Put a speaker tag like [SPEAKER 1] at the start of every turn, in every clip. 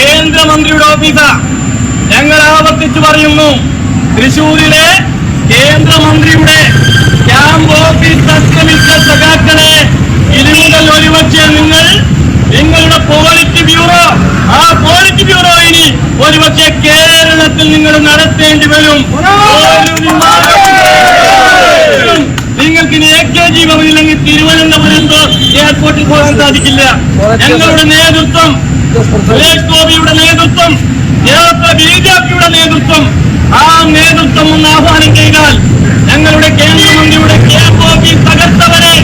[SPEAKER 1] കേന്ദ്രമന്ത്രിയുടെ ഓഫീസാ. ഞങ്ങൾ ആവർത്തിച്ചു പറയുന്നു, തൃശൂരിലെ കേന്ദ്രമന്ത്രിയുടെ ക്യാമ്പ് ഓഫീസ് ആക്രമിച്ച സഖാക്കളെ ഇനി മുതൽ ഒരുപക്ഷെ നിങ്ങളുടെ പോളിറ്റ് ബ്യൂറോ, ആ പോളിറ്റ് ബ്യൂറോ ഇനി ഒരുപക്ഷെ കേരളത്തിൽ നിങ്ങൾ നടത്തേണ്ടി വരും. നിങ്ങൾക്ക് ഇനി AKG ഭവനില്ലെങ്കിൽ തിരുവനന്തപുരത്ത് എയർപോർട്ടിൽ പോകാൻ സാധിക്കില്ല. ഞങ്ങളുടെ നേതൃത്വം, സുരേഷ് ഗോപിയുടെ നേതൃത്വം, കേരളത്തിലെ BJPയുടെ നേതൃത്വം, ആ നേതൃത്വം ഒന്ന് ആഹ്വാനം ചെയ്താൽ ഞങ്ങളുടെ കേന്ദ്രമന്ത്രിയുടെ ക്യാമ്പ് ഓഫീസ് തകർത്തവരെ,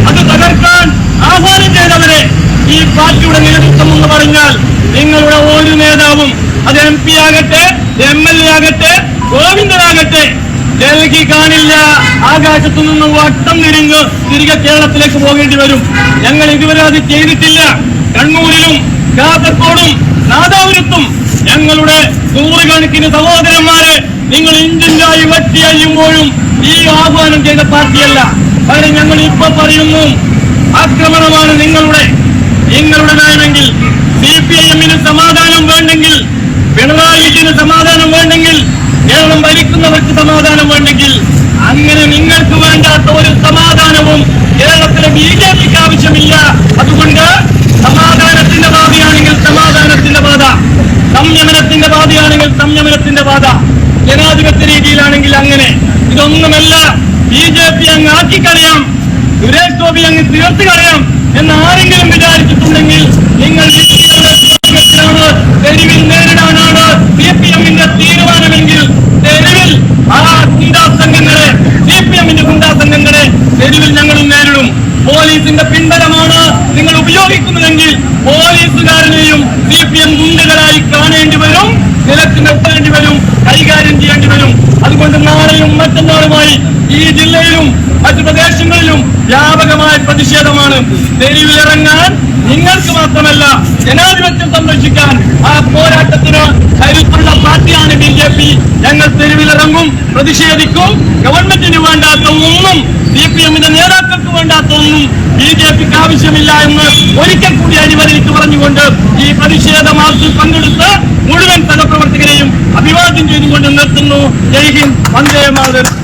[SPEAKER 1] അത് തകർക്കാൻ ആഹ്വാനം ചെയ്തവരെ ഈ പാർട്ടിയുടെ നേതൃത്വം എന്ന് പറഞ്ഞാൽ നിങ്ങളുടെ ഒരു നേതാവും, അത് MP ആകട്ടെ, MLA ആകട്ടെ, ഗോവിന്ദനാകട്ടെ, ഡൽഹി കാണില്ല. ആകാശത്തു നിന്ന് വട്ടം തിരിഞ്ഞ് തിരികെ കേരളത്തിലേക്ക് പോകേണ്ടി വരും. ഞങ്ങൾ ഇതുവരെ അത് ചെയ്തിട്ടില്ല. കണ്ണൂരിലും കാസർഗോഡും നാദാപുരത്തും ഞങ്ങളുടെ നൂറുകണക്കിന് സഹോദരന്മാരെ നിങ്ങൾ ഇഞ്ചിഞ്ചായി വെട്ടിയഴിയുമ്പോഴും ഈ ആഹ്വാനം ചെയ്ത പാർട്ടിയല്ല. കാരണം ഞങ്ങൾ ഇപ്പൊ പറയുന്നു, ആക്രമണമാണ് നിങ്ങളുടെ നയമെങ്കിൽ, CPIM-ന് സമാധാനം വേണ്ടെങ്കിൽ, പിണറായി വിജയന് സമാധാനം വേണ്ടെങ്കിൽ, കേരളം ഭരിക്കുന്നവർക്ക് സമാധാനം വേണ്ടെങ്കിൽ, അങ്ങനെ നിങ്ങൾക്ക് വേണ്ടാത്ത ഒരു സമാധാനവും കേരളത്തിലെ BJPക്ക് ആവശ്യമില്ല. അതുകൊണ്ട് സമാധാനത്തിന്റെ പാതയാണെങ്കിൽ സമാധാനത്തിന്റെ പാത, സംയമനത്തിന്റെ പാതയാണെങ്കിൽ സംയമനത്തിന്റെ പാത, ജനാധിപത്യ രീതിയിലാണെങ്കിൽ അങ്ങനെ. ഇതൊന്നുമല്ല BJP അങ്ങ് ആക്കിക്കളയാം, സുരേഷ് ഗോപി അങ്ങ് തീർത്ത് കളയാം എന്ന് ആരെങ്കിലും വിചാരിച്ചിട്ടുണ്ടെങ്കിൽ നിങ്ങൾ തെരുവിൽ നേരിടാനാണ് CPM-ന്റെ തീരുമാനമെങ്കിൽ തെരുവിൽ ആ ഗുണ്ടാ സംഘങ്ങളെ, CPM-ന്റെ ഗുണ്ടാ സംഘങ്ങളെ തെരുവിൽ ഞങ്ങളും നേരിടും. പോലീസിന്റെ പിൻബലമാണ് നിങ്ങൾ ഉപയോഗിക്കുന്നതെങ്കിൽ പോലീസുകാരനെയും CPM ഗുണ്ടകളായി കാണേണ്ടി വരും, നിലക്ക് നിർത്തേണ്ടി വരും, കൈകാര്യം ചെയ്യേണ്ടി വരും. അതുകൊണ്ട് നാളെയും മറ്റന്നാളുമായി ഈ ജില്ലയിലും മറ്റു പ്രദേശങ്ങളിലും വ്യാപകമായ പ്രതിഷേധമാണ്. തെരുവിലിറങ്ങാൻ നിങ്ങൾക്ക് മാത്രമല്ല, ജനാധിപത്യം സംരക്ഷിക്കാൻ ആ പോരാട്ടത്തിന് കരുത്തുള്ള പാർട്ടിയാണ് BJP. ഞങ്ങൾ തെരുവിലിറങ്ങും, പ്രതിഷേധിക്കും. ഗവൺമെന്റിന് വേണ്ടാത്ത ഒന്നും, CPM-ന്റെ നേതാക്കൾക്ക് വേണ്ടാത്ത ഒന്നും BJPക്ക് ആവശ്യമില്ല എന്ന് ഒരിക്കൽ കൂടി അടിവരയിട്ട് പറഞ്ഞുകൊണ്ട് ഈ പ്രതിഷേധ മാർച്ചിൽ പങ്കെടുത്ത് മുഴുവൻ സഹപ്രവർത്തകരെയും അഭിവാദ്യം ചെയ്തുകൊണ്ട് നിർത്തുന്നു. ജയ് ഹിന്ദ്, വന്ദേ മാതരം.